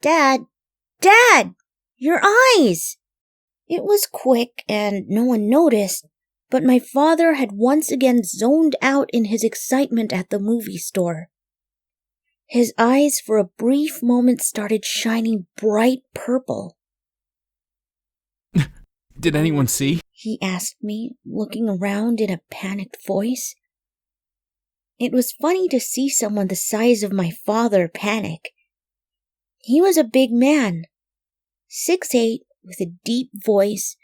Dad! Dad! Your eyes! It was quick and no one noticed, but my father had once again zoned out in his excitement at the movie store. His eyes for a brief moment started shining bright purple. Did anyone see? He asked me, looking around in a panicked voice. It was funny to see someone the size of my father panic. He was a big man, 6'8", with a deep voice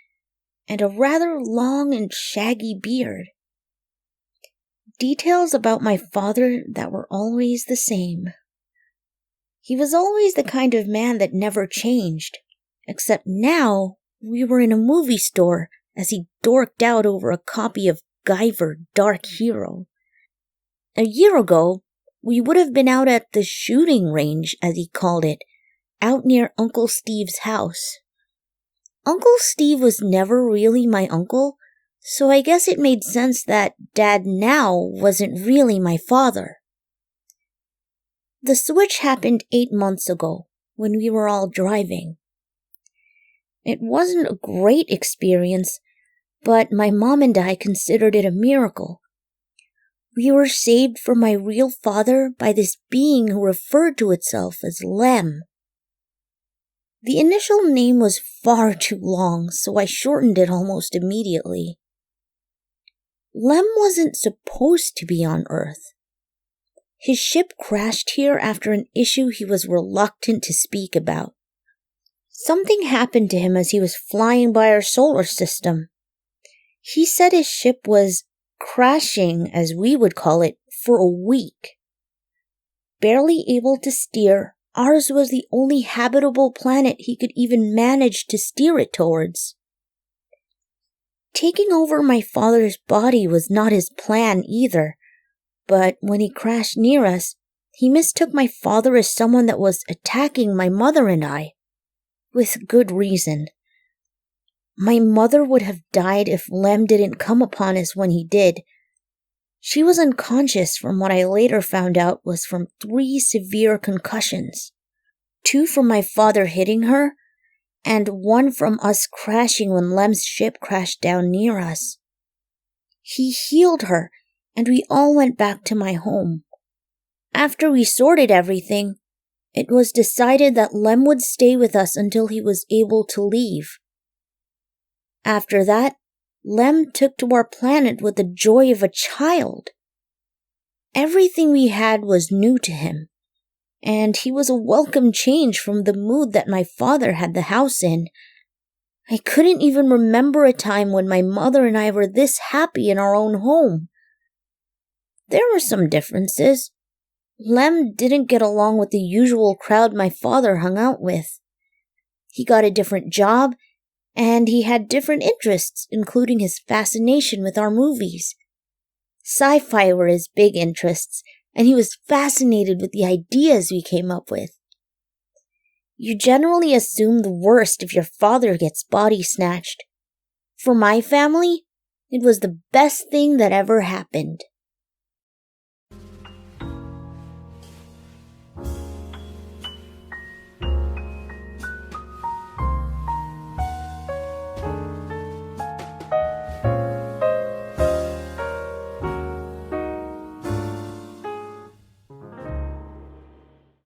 and a rather long and shaggy beard. Details about my father that were always the same. He was always the kind of man that never changed, except now we were in a movie store as he dorked out over a copy of Guyver, Dark Hero. A year ago, we would have been out at the shooting range, as he called it, out near Uncle Steve's house. Uncle Steve was never really my uncle, so I guess it made sense that Dad now wasn't really my father. The switch happened 8 months ago, when we were all driving. It wasn't a great experience, but my mom and I considered it a miracle. We were saved from my real father by this being who referred to itself as Lem. The initial name was far too long, so I shortened it almost immediately. Lem wasn't supposed to be on Earth. His ship crashed here after an issue he was reluctant to speak about. Something happened to him as he was flying by our solar system. He said his ship was crashing, as we would call it, for a week. Barely able to steer, ours was the only habitable planet he could even manage to steer it towards. Taking over my father's body was not his plan either, but when he crashed near us, he mistook my father as someone that was attacking my mother and I. With good reason. My mother would have died if Lem didn't come upon us when he did. She was unconscious from what I later found out was from 3 severe concussions. 2 from my father hitting her, and 1 from us crashing when Lem's ship crashed down near us. He healed her, and we all went back to my home. After we sorted everything, it was decided that Lem would stay with us until he was able to leave. After that, Lem took to our planet with the joy of a child. Everything we had was new to him, and he was a welcome change from the mood that my father had the house in. I couldn't even remember a time when my mother and I were this happy in our own home. There were some differences. Lem didn't get along with the usual crowd my father hung out with. He got a different job, and he had different interests, including his fascination with our movies. Sci-fi were his big interests, and he was fascinated with the ideas we came up with. You generally assume the worst if your father gets body snatched. For my family, it was the best thing that ever happened.